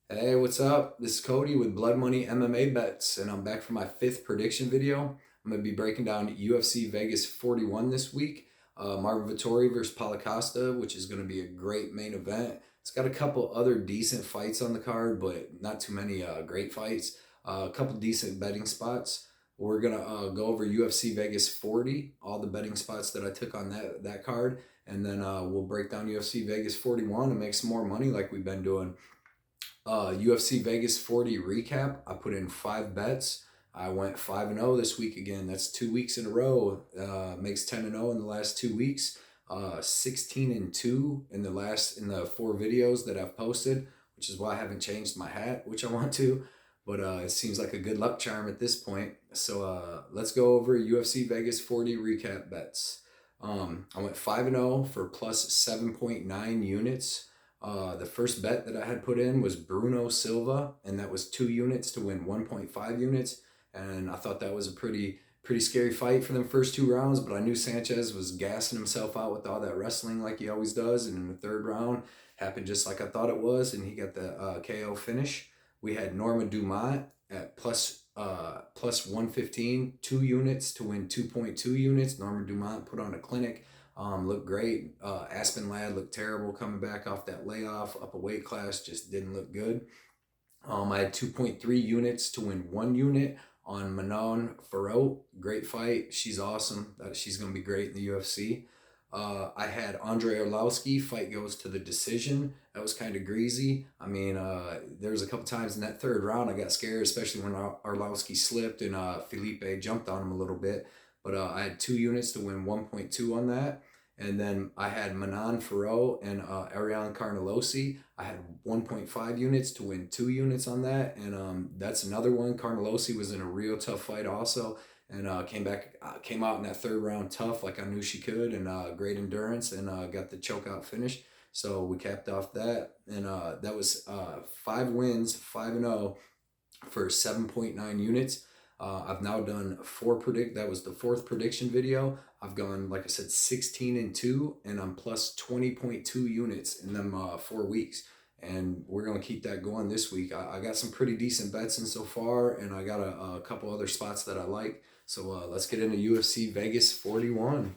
Hey, what's up? This is Cody with Blood Money MMA Bets, and I'm back for my fifth prediction video. I'm going to be breaking down UFC Vegas 41 this week. Marvin Vettori versus Paulo Costa, which is going to be a great main event. It's got a couple other decent fights on the card, but not too many great fights. A couple decent betting spots. We're going to go over UFC Vegas 40, all the betting spots that I took on that card, and then we'll break down UFC Vegas 41 and make some more money like we've been doing. UFC Vegas 40 recap. I put in 5 bets. I went 5-0 this week again. That's 2 weeks in a row. Makes 10-0 in the last 2 weeks. 16-2 in the 4 videos that I've posted, which is why I haven't changed my hat, which I want to. But it seems like a good luck charm at this point. So let's go over UFC Vegas 40 recap bets. I went 5-0 for plus 7.9 units. The first bet that I had put in was Bruno Silva, and that was 2 units to win 1.5 units. And I thought that was a pretty scary fight for them first 2 rounds, but I knew Sanchez was gassing himself out with all that wrestling like he always does. And in the third round, happened just like I thought it was, and he got the KO finish. We had Norma Dumont at plus 115, 2 units to win 2.2 units. Norma Dumont put on a clinic. Looked great. Aspen Ladd looked terrible coming back off that layoff. Up a weight class, just didn't look good. I had 2.3 units to win 1 unit on Manon Farot. Great fight. She's awesome. She's going to be great in the UFC. I had Andre Arlovski. Fight goes to the decision. That was kind of greasy. I mean, there was a couple times in that third round I got scared, especially when Arlovski slipped and Felipe jumped on him a little bit. But I had 2 units to win 1.2 on that. And then I had Manon Farot and Ariane Carnelosi. I had 1.5 units to win 2 units on that. And that's another one. Carnelosi was in a real tough fight also. And came out in that third round tough like I knew she could. And great endurance and got the chokeout finish. So we capped off that. And that was 5 wins, 5-0 for 7.9 units. I've now done that was the 4th prediction video. I've gone, like I said, 16-2, and I'm plus 20.2 units in them 4 weeks. And we're going to keep that going this week. I got some pretty decent bets in so far, and I got a couple other spots that I like. So let's get into UFC Vegas 41.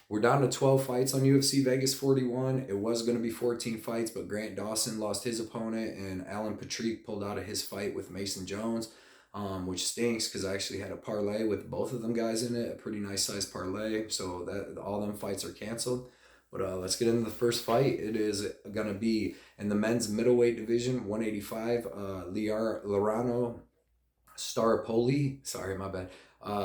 We're down to 12 fights on UFC Vegas 41. It was going to be 14 fights, but Grant Dawson lost his opponent, and Alan Patrick pulled out of his fight with Mason Jones. Which stinks because I actually had a parlay with both of them guys in it, a pretty nice size parlay. So that all them fights are canceled. But let's get into the first fight. It is gonna be in the men's middleweight division, 185. LAURIANO STAROPOLI, sorry, my bad,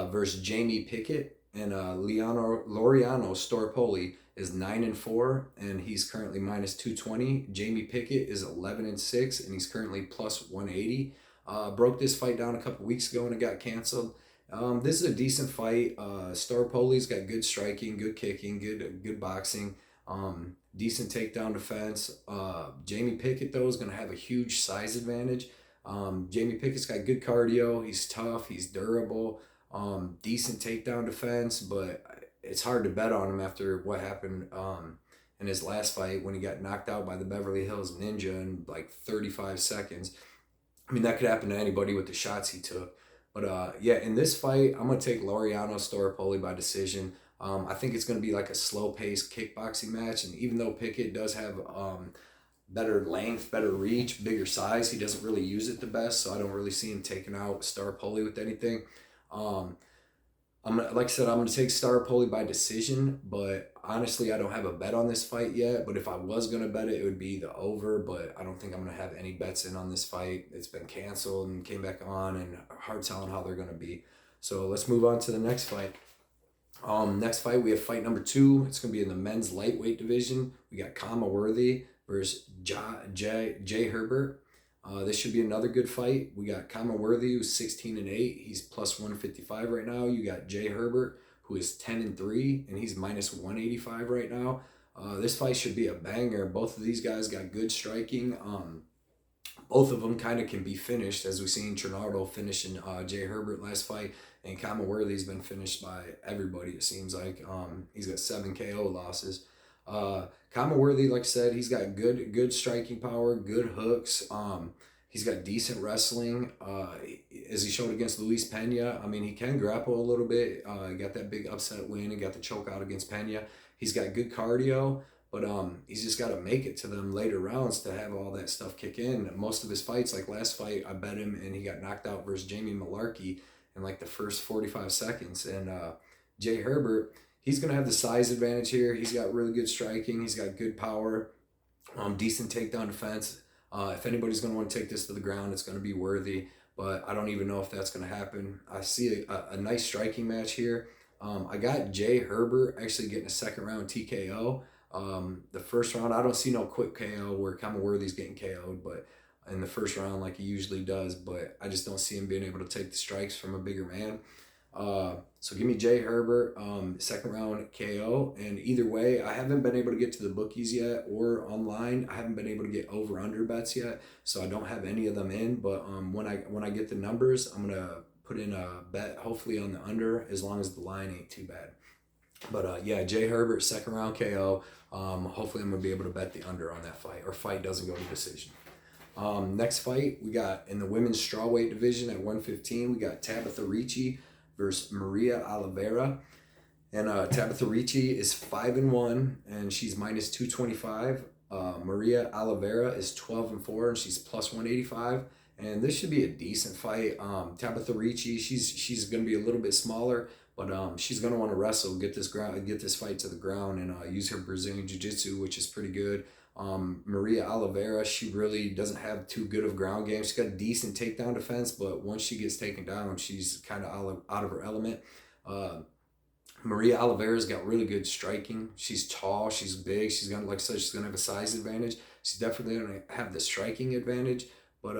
versus Jamie Pickett. And LAURIANO STAROPOLI is 9-4, and he's currently minus 220. Jamie Pickett is 11-6, and he's currently plus 180. Broke this fight down a couple weeks ago and it got canceled. This is a decent fight. Staropoli's got good striking, good kicking, good boxing, decent takedown defense. Jamie Pickett, though, is going to have a huge size advantage. Jamie Pickett's got good cardio. He's tough. He's durable. Decent takedown defense, but it's hard to bet on him after what happened in his last fight when he got knocked out by the Beverly Hills Ninja in like 35 seconds. I mean, that could happen to anybody with the shots he took. But yeah, in this fight, I'm going to take LAURIANO STAROPOLI by decision. I think it's going to be like a slow-paced kickboxing match. And even though Pickett does have better length, better reach, bigger size, he doesn't really use it the best. So I don't really see him taking out STAROPOLI with anything. Like I said, I'm going to take Staropoli by decision, but honestly, I don't have a bet on this fight yet. But if I was going to bet it, it would be the over, but I don't think I'm going to have any bets in on this fight. It's been canceled and came back on, and hard telling how they're going to be. So let's move on to the next fight. Next fight, we have fight number 2. It's going to be in the men's lightweight division. We got Kama Worthy versus J Herbert. This should be another good fight. We got Kama Worthy, who's 16-8. He's plus 155 right now. You got J Herbert, who is 10-3, and he's minus 185 right now. This fight should be a banger. Both of these guys got good striking. Both of them kind of can be finished, as we've seen Trinado finishing J Herbert last fight, and Kama Worthy's been finished by everybody, it seems like. He's got 7 KO losses. Worthy, like I said, he's got good striking power, good hooks. He's got decent wrestling. As he showed against Luis Pena, I mean, he can grapple a little bit. He got that big upset win and got the choke out against Pena. He's got good cardio, but he's just got to make it to them later rounds to have all that stuff kick in. Most of his fights, like last fight, I bet him and he got knocked out versus Jamie Malarkey in like the first 45 seconds. And J Herbert, he's going to have the size advantage here. He's got really good striking. He's got good power, decent takedown defense. If anybody's going to want to take this to the ground, it's going to be Worthy, but I don't even know if that's going to happen. I see a nice striking match here. I got J Herbert actually getting a second round TKO. The first round, I don't see no quick KO where Worthy's getting KO'd, but in the first round like he usually does, but I just don't see him being able to take the strikes from a bigger man. So give me J Herbert, second round KO. And either way, I haven't been able to get to the bookies yet or online. I haven't been able to get over under bets yet, so I don't have any of them in. But when I get the numbers, I'm gonna put in a bet, hopefully on the under, as long as the line ain't too bad. But yeah, J Herbert, second round KO. Hopefully I'm gonna be able to bet the under on that fight, or fight doesn't go to decision. Next fight we got in the women's strawweight division at 115. We got Tabitha Ricci versus Maria Oliveira. And Tabitha Ricci is 5-1 and she's minus 225. Maria Oliveira is 12-4 and she's plus 185. And this should be a decent fight. Tabitha Ricci, she's going to be a little bit smaller, but she's going to want to wrestle, get this fight to the ground, and use her Brazilian Jiu-Jitsu, which is pretty good. Maria Oliveira, she really doesn't have too good of ground game. She's got a decent takedown defense, but once she gets taken down, she's kind of out of her element. Maria Oliveira's got really good striking. She's tall, she's big, she's gonna, like I said, she's gonna have a size advantage. She's definitely gonna have the striking advantage, but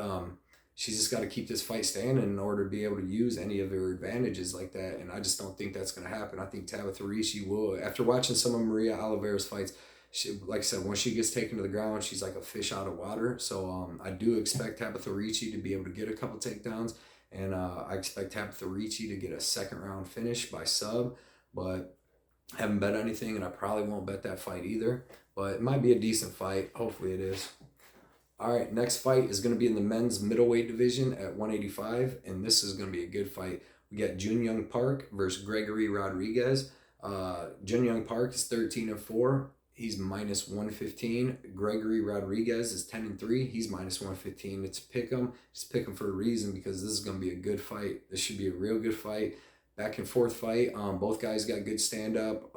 she's just got to keep this fight standing in order to be able to use any of her advantages like that. And I just don't think that's gonna happen. I think Tabitha Ricci will. After watching some of Maria Oliveira's fights, she, like I said, once she gets taken to the ground, she's like a fish out of water. So I do expect Tabitha Ricci to be able to get a couple takedowns, and I expect Tabitha Ricci to get a second round finish by sub. But I haven't bet anything, and I probably won't bet that fight either. But it might be a decent fight. Hopefully it is. All right, next fight is going to be in the men's middleweight division at 185, and this is going to be a good fight. We got Jun Young Park versus Gregory Rodriguez. Jun Young Park is 13-4. He's minus 115. Gregory Rodriguez is 10-3. He's minus 115. It's pick 'em. Just pick 'em for a reason, because this is going to be a good fight. This should be a real good fight. Back and forth fight. Both guys got good stand up.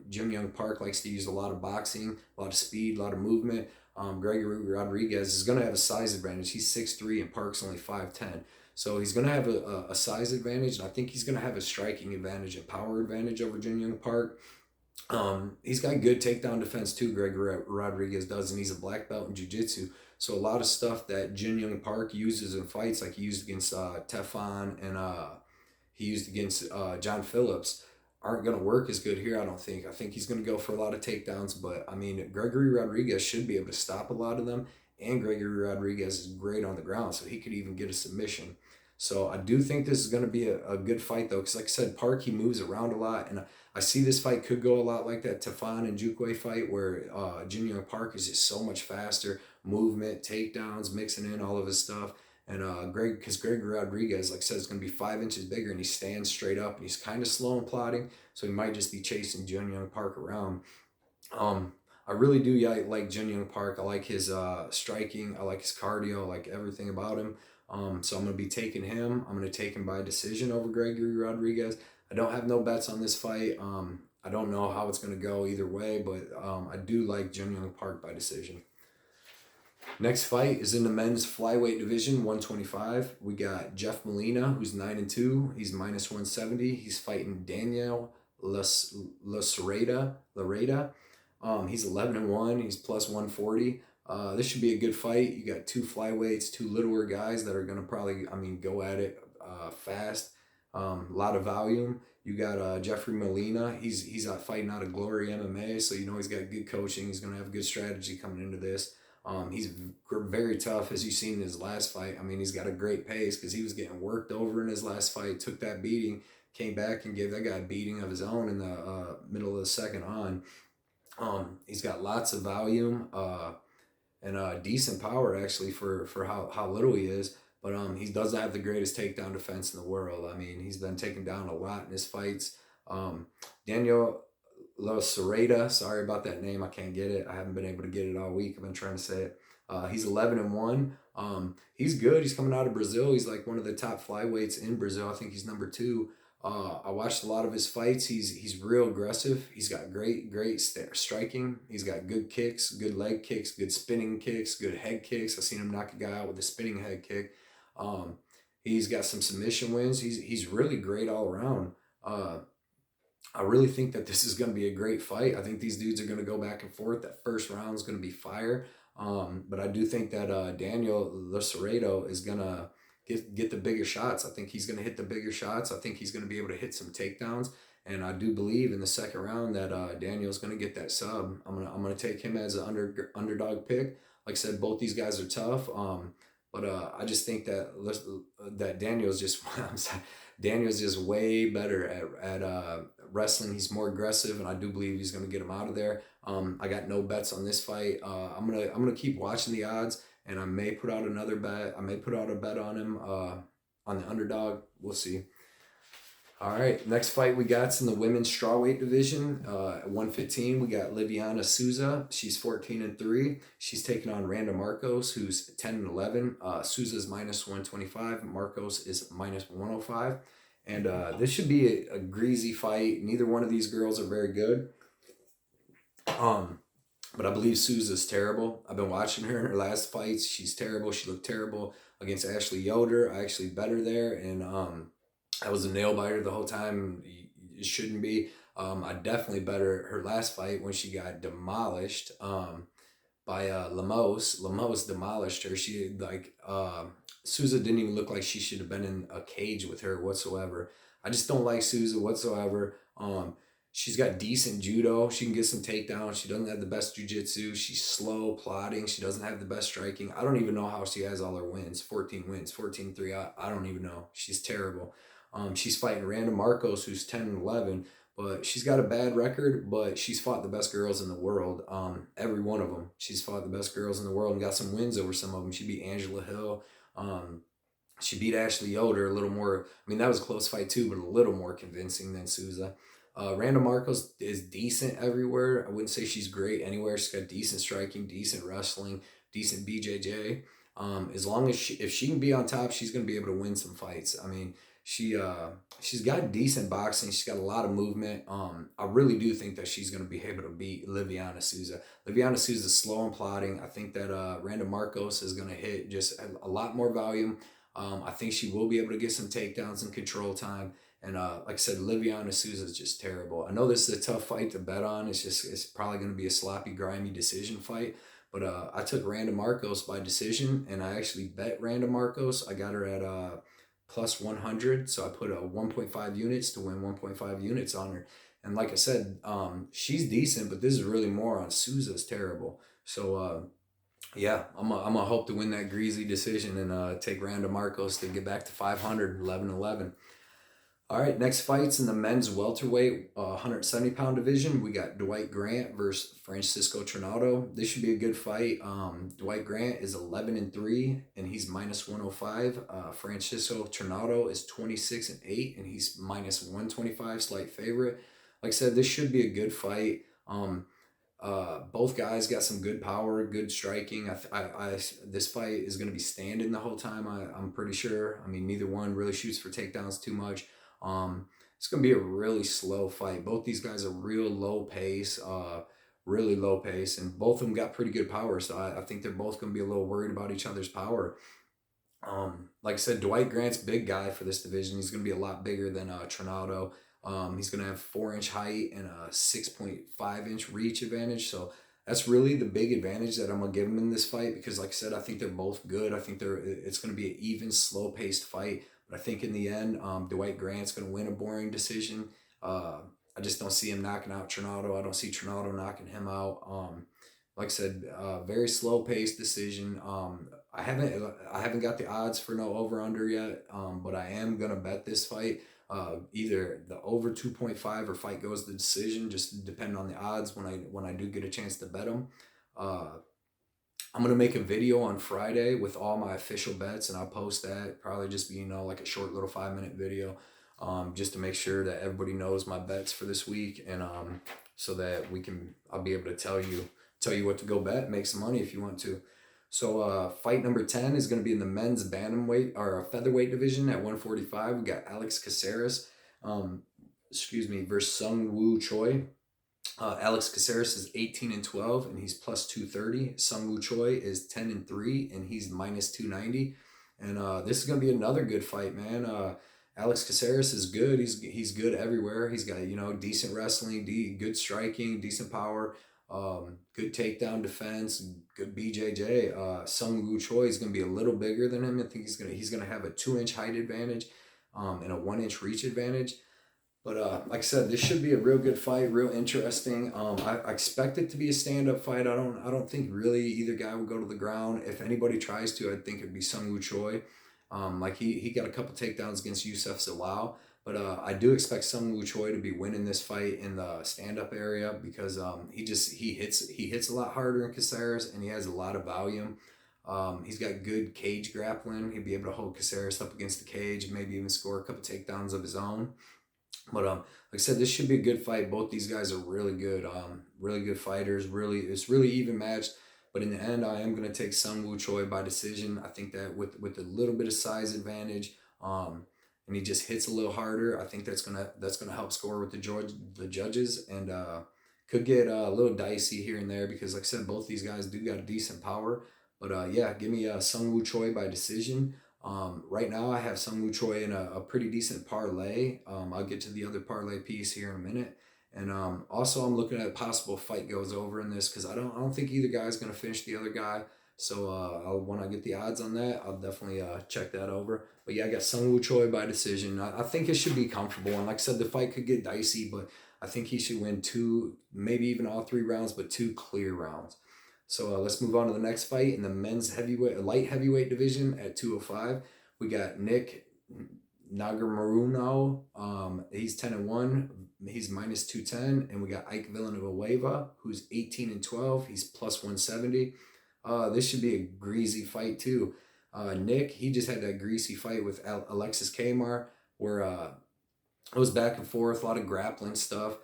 Jun Young Park likes to use a lot of boxing, a lot of speed, a lot of movement. Gregory Rodriguez is going to have a size advantage. He's 6'3" and Park's only 5'10". So he's going to have a size advantage, and I think he's going to have a striking advantage and power advantage over Jun Young Park. He's got good takedown defense too, Gregory Rodriguez does, and he's a black belt in jiu-jitsu. So a lot of stuff that Jun Young Park uses in fights, like he used against Teflon and he used against John Phillips, aren't going to work as good here, I don't think. I think he's going to go for a lot of takedowns, but I mean, Gregory Rodriguez should be able to stop a lot of them, and Gregory Rodriguez is great on the ground, so he could even get a submission. So I do think this is going to be a good fight, though, because like I said, Park, he moves around a lot, and I see this fight could go a lot like that Teflon and Jukway fight, where Jun Young Park is just so much faster, movement, takedowns, mixing in all of his stuff. And because Gregory Rodriguez, like I said, is going to be 5 inches bigger, and he stands straight up, and he's kind of slow and plodding, so he might just be chasing Jun Young Park around. I really do like Jun Young Park. I like his striking. I like his cardio. I like everything about him. So I'm going to be taking him. I'm going to take him by decision over Gregory Rodriguez. I don't have no bets on this fight. I don't know how it's going to go either way, but I do like Jun Young Park by decision. Next fight is in the men's flyweight division, 125. We got Jeff Molina, who's 9-2. He's minus 170. He's fighting Daniel LaCerda. He's 11-1. He's plus 140. This should be a good fight. You got two flyweights, two littler guys that are going to probably, go at it fast. A lot of volume. You got Jeffrey Molina. He's fighting out of Glory MMA, so he's got good coaching. He's going to have good strategy coming into this. He's very tough, as you've seen in his last fight. He's got a great pace, because he was getting worked over in his last fight, took that beating, came back and gave that guy a beating of his own in the middle of the second on. He's got lots of volume and decent power actually for how little he is. But he doesn't have the greatest takedown defense in the world. I mean, he's been taken down a lot in his fights. Daniel Los Serrata, sorry about that name. I can't get it. I haven't been able to get it all week. I've been trying to say it. He's 11-1. He's good. He's coming out of Brazil. He's like one of the top flyweights in Brazil. I think he's number 2. I watched a lot of his fights. He's real aggressive. He's got great striking. He's got good kicks, good leg kicks, good spinning kicks, good head kicks. I've seen him knock a guy out with a spinning head kick. Um, he's got some submission wins. He's really great all around. I really think that this is going to be a great fight. I think these dudes are going to go back and forth. That first round is going to be fire. But I do think that Daniel Lacerado is going to get the bigger shots. I think he's going to hit the bigger shots. I think he's going to be able to hit some takedowns. And I do believe in the second round that Daniel's going to get that sub. I'm gonna take him as an underdog pick. Like I said, both these guys are tough. But I just think that Daniel's just Daniel's just way better at wrestling. He's more aggressive, and I do believe he's going to get him out of there. I got no bets on this fight. I'm gonna keep watching the odds, and I may put out another bet. I may put out a bet on him on the underdog. We'll see. All right, next fight we got's in the women's strawweight division. At 115, we got Liviana Souza. She's 14-3. She's taking on Randa Marcos, who's 10-11. Souza's minus 125. Marcos is minus 105. And this should be a greasy fight. Neither one of these girls are very good. But I believe Souza's terrible. I've been watching her in her last fights. She's terrible. She looked terrible against Ashley Yoder. I actually bet her there, and I was a nail biter the whole time. It shouldn't be. I definitely bet her last fight when she got demolished by Lemos. Lemos demolished her. She Souza didn't even look like she should have been in a cage with her whatsoever. I just don't like Souza whatsoever. She's got decent judo. She can get some takedowns. She doesn't have the best jiu-jitsu. She's slow, plodding. She doesn't have the best striking. I don't even know how she has all her wins. 14 wins, 14-3. I don't even know. She's terrible. She's fighting Randa Marcos, who's 10-11, but she's got a bad record, but she's fought the best girls in the world. Every one of them. She's fought the best girls in the world and got some wins over some of them. She beat Angela Hill. She beat Ashley Yoder a little more. I mean, that was a close fight too, but a little more convincing than Souza. Randa Marcos is decent everywhere. I wouldn't say she's great anywhere. She's got decent striking, decent wrestling, decent BJJ. As long as if she can be on top, she's going to be able to win some fights. I mean, she's got decent boxing. She's got a lot of movement. I really do think that she's going to be able to beat Liviana Souza. Liviana Souza is slow and plodding. I think that Randa Marcos is going to hit just a lot more volume. I think she will be able to get some takedowns and control time. And like I said, Liviana Souza is just terrible. I know this is a tough fight to bet on. It's probably going to be a sloppy, grimy decision fight. But I took Randa Marcos by decision, and I actually bet Randa Marcos. I got her at plus 100, so I put a 1.5 units to win 1.5 units on her. And like I said, she's decent, but this is really more on Souza's terrible. So yeah, I'm gonna hope to win that greasy decision and take Randa Marcos to get back to 500, 11-11. All right, next fight's in the men's welterweight 170-pound division. We got Dwight Grant versus Francisco Trinado. This should be a good fight. Dwight Grant is 11-3, and he's minus 105. Francisco Trinado is 26-8, and he's minus 125, slight favorite. Like I said, this should be a good fight. Both guys got some good power, good striking. This fight is going to be standing the whole time. I'm pretty sure. I mean, neither one really shoots for takedowns too much. It's going to be a really slow fight. Both these guys are real low pace, and both of them got pretty good power. So I think they're both going to be a little worried about each other's power. Like I said, Dwight Grant's big guy for this division. He's going to be a lot bigger than Trinado. He's going to have 4-inch height and a 6.5-inch reach advantage. So that's really the big advantage that I'm going to give him in this fight because, like I said, I think they're both good. I think it's going to be an even, slow-paced fight. But I think in the end, Dwight Grant's going to win a boring decision. I just don't see him knocking out Trinado. I don't see Trinado knocking him out. Like I said, very slow-paced decision. I haven't got the odds for no over/under yet, but I am going to bet this fight. either the over 2.5 or fight goes the decision, just depending on the odds when I do get a chance to bet them. I'm going to make a video on Friday with all my official bets, and I'll post that. Probably just be, like a short little 5-minute video, just to make sure that everybody knows my bets for this week, and so that I'll be able to tell you what to go bet, make some money if you want to. So fight number 10 is going to be in the men's bantamweight or featherweight division at 145. We got Alex Caceres, versus Sung Woo Choi. Alex Caceres is 18-12 and he's plus 230. Sung Woo Choi is 10-3 and he's minus 290. And this is gonna be another good fight, man. Alex Caceres is good. He's good everywhere. He's got decent wrestling, good striking, decent power, good takedown defense, good BJJ. Sung Woo Choi is gonna be a little bigger than him. I think he's gonna have a 2-inch height advantage, and a 1-inch reach advantage. But like I said, this should be a real good fight, real interesting. I expect it to be a stand-up fight. I don't think really either guy will go to the ground. If anybody tries to, I think it'd be Sung Woo Choi. Like he got a couple takedowns against Youssef Zalal, but I do expect Sung Woo Choi to be winning this fight in the stand-up area because he hits a lot harder than Caceres and he has a lot of volume. He's got good cage grappling. He'll be able to hold Caceres up against the cage, maybe even score a couple takedowns of his own. But like I said, this should be a good fight. Both these guys are really good fighters. It's really even matched. But in the end, I am going to take Sung Woo Choi by decision. I think that with a little bit of size advantage, and he just hits a little harder, I think that's gonna help score with the judges, and could get a little dicey here and there because, like I said, both these guys do got a decent power. But yeah, give me Sung Woo Choi by decision. Right now I have Sung Woo Choi in a pretty decent parlay. I'll get to the other parlay piece here in a minute. And also I'm looking at a possible fight goes over in this because I don't think either guy's going to finish the other guy. So when I get the odds on that, I'll definitely check that over. But yeah, I got Sung Woo Choi by decision. I think it should be comfortable. And like I said, the fight could get dicey, but I think he should win 2, maybe even all 3 rounds, but 2 clear rounds. So let's move on to the next fight in the men's light heavyweight division at 205. We got Nick Negumereanu. He's 10-1. He's minus 210. And we got Ike Villanueva, who's 18-12. He's plus 170. This should be a greasy fight too. Nick, he just had that greasy fight with Alexis Kmar where it was back and forth, a lot of grappling stuff.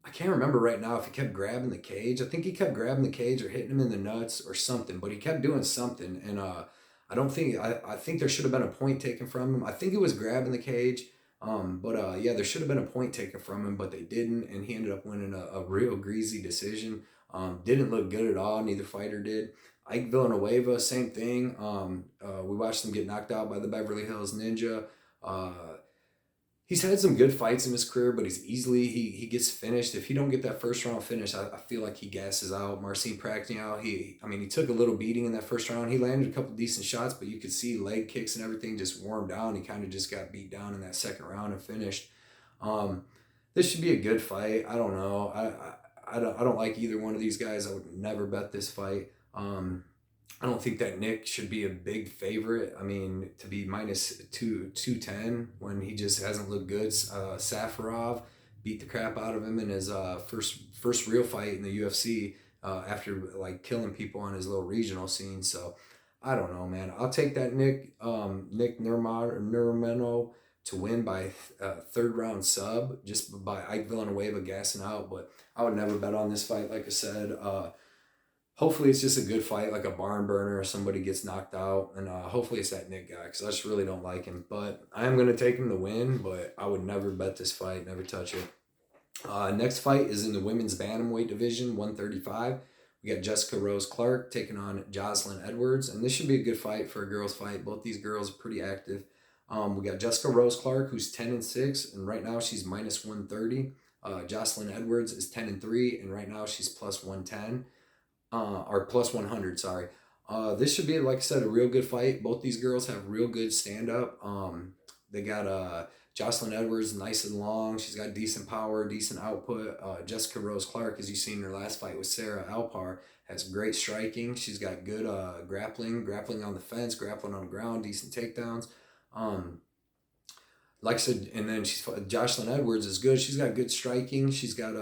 I can't remember right now if he kept grabbing the cage. I think he kept grabbing the cage or hitting him in the nuts or something, but he kept doing something. And I think there should have been a point taken from him. I think it was grabbing the cage. But yeah, there should have been a point taken from him, but they didn't. And he ended up winning a real greasy decision. Didn't look good at all. Neither fighter did. Ike Villanueva, same thing. We watched him get knocked out by the Beverly Hills Ninja. He's had some good fights in his career, but he gets finished. If he don't get that first round finish, I feel like he gasses out. Marcin Prachnio, he took a little beating in that first round. He landed a couple decent shots, but you could see leg kicks and everything just wore him down. He kind of just got beat down in that second round and finished. This should be a good fight. I don't know. I don't like either one of these guys. I would never bet this fight. I don't think that Nick should be a big favorite. I mean, to be minus 210 when he just hasn't looked good. Safarov beat the crap out of him in his first real fight in the UFC after like killing people on his little regional scene. So I don't know, man. I'll take that Nick Negumereanu to win by third round sub just by Ike Villanueva gassing out. But I would never bet on this fight, like I said. Hopefully it's just a good fight, like a barn burner, or somebody gets knocked out. And hopefully it's that Nick guy, because I just really don't like him. But I am going to take him to win, but I would never bet this fight, never touch it. Next fight is in the women's bantamweight division, 135. We got Jessica Rose Clark taking on Jocelyn Edwards. And this should be a good fight for a girls' fight. Both these girls are pretty active. We got Jessica Rose Clark, who's 10-6, and right now she's minus 130. Jocelyn Edwards is 10-3, and right now she's plus 110. Or plus 100, sorry. This should be, like I said, a real good fight. Both these girls have real good stand-up. They got Jocelyn Edwards, nice and long. She's got decent power, decent output. Jessica Rose Clark, as you seen in her last fight with Sarah Alpar, has great striking. She's got good grappling on the fence, grappling on the ground, decent takedowns. like I said, and then Jocelyn Edwards is good. She's got good striking. She's got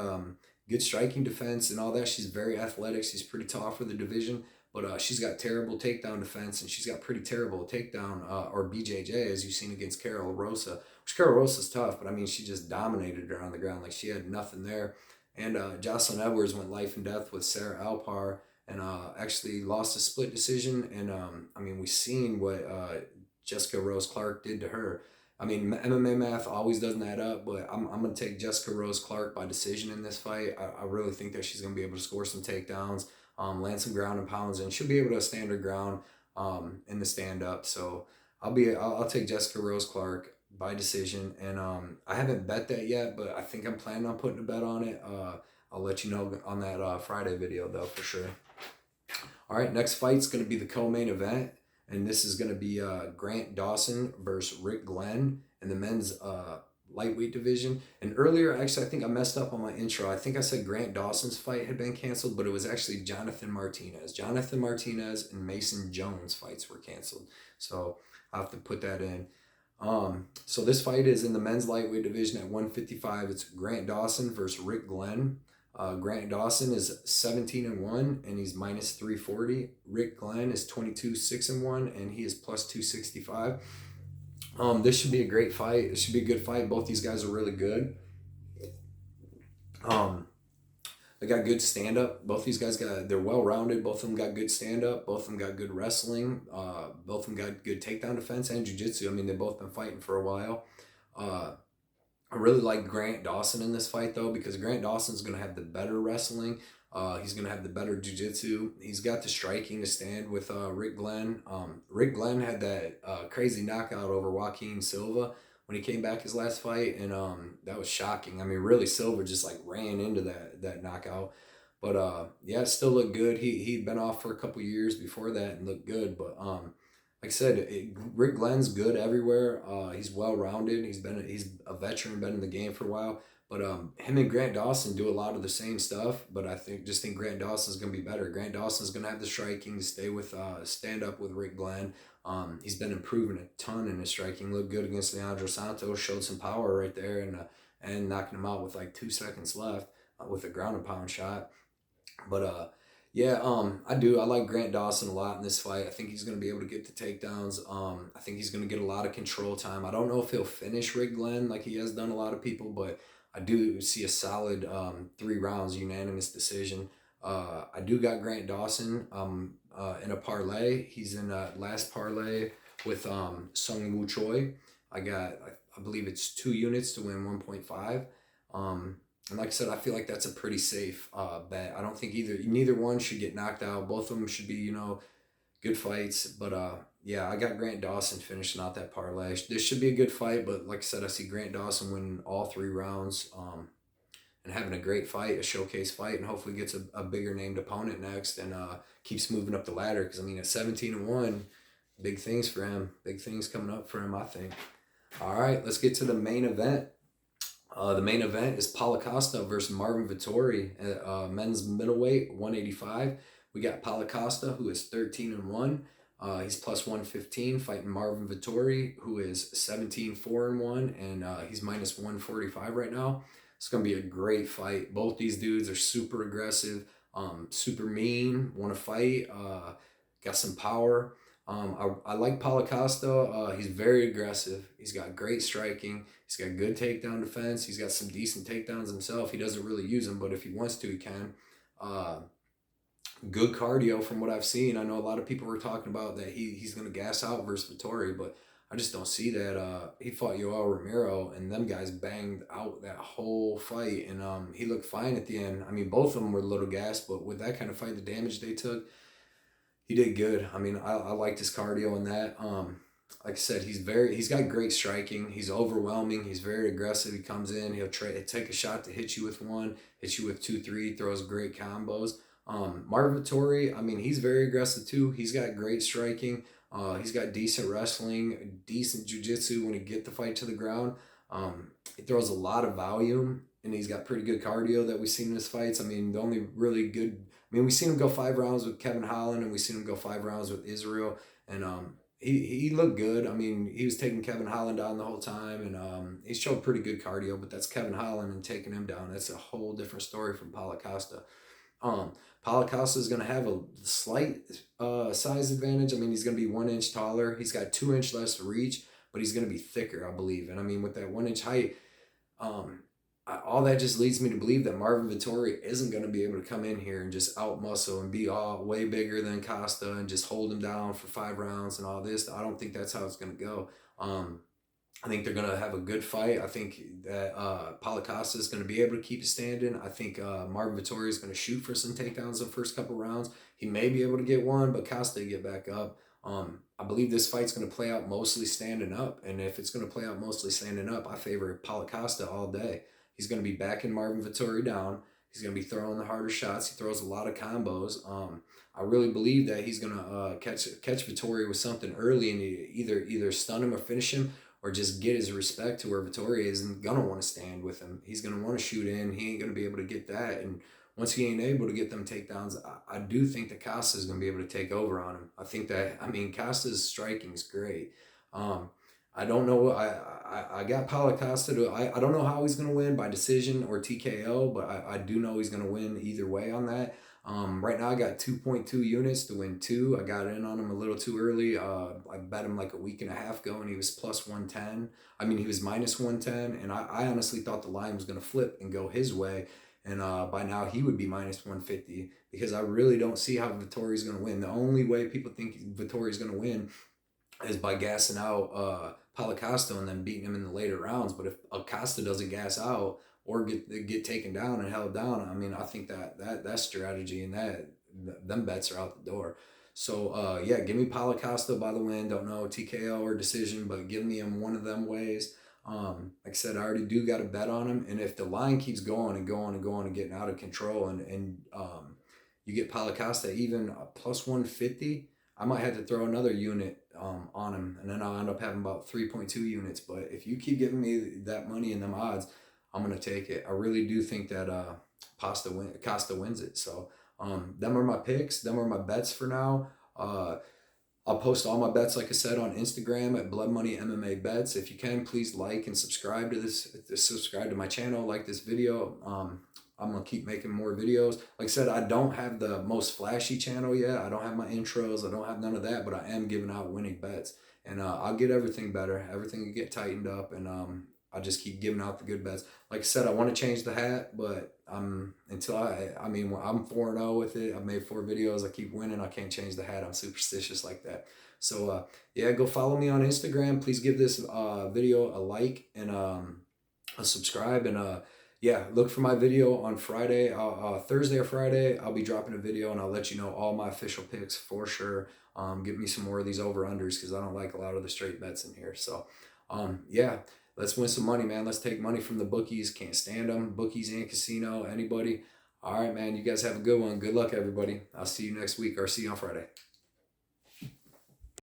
good striking defense and all that. She's very athletic. She's pretty tall for the division, but she's got terrible takedown defense, and she's got pretty terrible takedown or BJJ, as you've seen against Carol Rosa. Which Carol Rosa's tough, but I mean she just dominated her on the ground. Like she had nothing there. And Jocelyn Edwards went life and death with Sarah Alpar and actually lost a split decision. And I mean, we've seen what Jessica Rose Clark did to her. I mean, MMA math always doesn't add up, but I'm going to take Jessica Rose Clark by decision in this fight. I really think that she's going to be able to score some takedowns, land some ground and pounds, and she'll be able to stand her ground in the stand up. So I'll take Jessica Rose Clark by decision, and I haven't bet that yet, but I think I'm planning on putting a bet on it. I'll let you know on that Friday video though for sure. All right, next fight's going to be the co-main event, and this is going to be Grant Dawson versus Rick Glenn in the men's lightweight division. And earlier, actually, I think I messed up on my intro. I think I said Grant Dawson's fight had been canceled, but it was actually Jonathan Martinez. Jonathan Martinez and Mason Jones fights were canceled, so I'll have to put that in. So this fight is in the men's lightweight division at 155. It's Grant Dawson versus Rick Glenn. Grant Dawson is 17-1 and he's minus 340. Rick Glenn is 22-6-1 and he is plus 265. This should be a great fight. It should be a good fight. Both these guys are really good. They got good stand-up. Both these guys they're well-rounded. Both of them got good stand-up. Both of them got good wrestling. Both of them got good takedown defense and jiu-jitsu. I mean, they've both been fighting for a while. I really like Grant Dawson in this fight, though, because Grant Dawson's going to have the better wrestling. He's going to have the better jiu-jitsu. He's got the striking to stand with Rick Glenn. Rick Glenn had that crazy knockout over Joaquin Silva when he came back his last fight, and that was shocking. I mean, really, Silva just like ran into that knockout. But yeah, it still looked good. He'd been off for a couple years before that and looked good. But like I said, Rick Glenn's good everywhere. He's well-rounded. He's a veteran, been in the game for a while. But him and Grant Dawson do a lot of the same stuff. But I think Grant Dawson's going to be better. Grant Dawson's going to have the striking to stand up with Rick Glenn. He's been improving a ton in his striking. Looked good against Leandro Santos. Showed some power right there and knocking him out with like 2 seconds left with a ground and pound shot. But yeah, I like Grant Dawson a lot in this fight. I think he's going to be able to get the takedowns. I think he's going to get a lot of control time. I don't know if he'll finish Rick Glenn like he has done a lot of people, but I do see a solid 3 rounds unanimous decision. I do got Grant Dawson in a parlay. He's in last parlay with Sung Woo Choi. I believe it's 2 units to win 1.5. And like I said, I feel like that's a pretty safe bet. I don't think neither one should get knocked out. Both of them should be, good fights. But yeah, I got Grant Dawson finishing out that parlay. This should be a good fight, but like I said, I see Grant Dawson winning all 3 rounds and having a great fight, a showcase fight, and hopefully gets a bigger named opponent next and keeps moving up the ladder. Because, I mean, at 17-1, big things for him. Big things coming up for him, I think. All right, let's get to the main event. The main event is Paulo Costa versus Marvin Vettori, men's middleweight, 185. We got Paulo Costa, who is 13-1. He's plus 115, fighting Marvin Vettori, who is 17-4-1, and he's minus 145 right now. It's going to be a great fight. Both these dudes are super aggressive, super mean, want to fight, got some power. I like Paulo Costa. He's very aggressive. He's got great striking. He's got good takedown defense. He's got some decent takedowns himself. He doesn't really use them, but if he wants to, he can. Good cardio from what I've seen. I know a lot of people were talking about that he's going to gas out versus Vettori, but I just don't see that. He fought Yoel Romero, and them guys banged out that whole fight, and he looked fine at the end. I mean, both of them were a little gassed, but with that kind of fight, the damage they took, he did good. I mean, I liked his cardio in that. Like I said, he's got great striking. He's overwhelming. He's very aggressive. He comes in, he'll take a shot to hit you with 1, hit you with 2, 3, throws great combos. Marvin Vettori, I mean, he's very aggressive too. He's got great striking. He's got decent wrestling, decent jiu-jitsu when he get the fight to the ground. He throws a lot of volume, and he's got pretty good cardio that we've seen in his fights. I mean, the only really good... I mean, we've seen him go 5 rounds with Kevin Holland, and we've seen him go 5 rounds with Israel. And he looked good. I mean, he was taking Kevin Holland down the whole time, and he showed pretty good cardio. But that's Kevin Holland and taking him down. That's a whole different story from Paulo Costa. Um, Paulo Costa is going to have a slight size advantage. I mean, he's going to be 1 inch taller. He's got 2 inch less reach, but he's going to be thicker, I believe. And I mean, with that 1 inch height, all that just leads me to believe that Marvin Vettori isn't going to be able to come in here and just out muscle and be all way bigger than Costa and just hold him down for 5 rounds and all this. I don't think that's how it's going to go. I think they're going to have a good fight. I think that Paulo Costa is going to be able to keep it standing. I think Marvin Vettori is going to shoot for some takedowns the first couple rounds. He may be able to get one, but Costa get back up. I believe this fight's going to play out mostly standing up. And if it's going to play out mostly standing up, I favor Paulo Costa all day. He's going to be backing Marvin Vettori down. He's going to be throwing the harder shots. He throws a lot of combos. I really believe that he's going to catch Vettori with something early and either stun him or finish him, or just get his respect to where Vettori isn't going to want to stand with him. He's going to want to shoot in. He ain't going to be able to get that. And once he ain't able to get them takedowns, I do think that Costa is going to be able to take over on him. I think that, I mean, Costa's striking is great. I don't know. I got Paulo Costa to. I don't know how he's going to win, by decision or TKO, but I do know he's going to win either way on that. Right now I got 2.2 units to win 2. I got in on him a little too early. I bet him like a week and a half ago, and he was plus 110. I mean, he was minus 110, and I honestly thought the line was going to flip and go his way. And by now he would be minus 150, because I really don't see how Vettori's going to win. The only way people think Vettori's going to win is by gassing out Paulo Costa and then beating him in the later rounds. But if Costa doesn't gas out or get taken down and held down, I mean, I think that strategy and them bets are out the door. So yeah, give me Paulo Costa by the win. Don't know TKO or decision, but give me him one of them ways. Like I said, I already do got a bet on him, and if the line keeps going and going and going and getting out of control, and you get Paulo Costa even plus 150, I might have to throw another unit on him, and then I'll end up having about 3.2 units. But if you keep giving me that money and them odds, I'm gonna take it. I really do think that Costa wins it. So them are my picks. Them are my bets for now. I'll post all my bets, like I said, on Instagram at Blood Money MMA Bets. If you can, please like and subscribe to this. Subscribe to my channel, like this video. I'm going to keep making more videos. Like I said, I don't have the most flashy channel yet. I don't have my intros. I don't have none of that, but I am giving out winning bets. And I'll get everything better. Everything will get tightened up, and I just keep giving out the good bets. Like I said, I want to change the hat, but until I mean, I'm 4-0 with it. I've made 4 videos. I keep winning. I can't change the hat. I'm superstitious like that. So yeah, go follow me on Instagram. Please give this video a like and a subscribe, and yeah, look for my video on Friday, Thursday or Friday. I'll be dropping a video, and I'll let you know all my official picks for sure. Give me some more of these over-unders, because I don't like a lot of the straight bets in here. So yeah, let's win some money, man. Let's take money from the bookies. Can't stand them. Bookies and casino, anybody. All right, man. You guys have a good one. Good luck, everybody. I'll see you next week, or see you on Friday.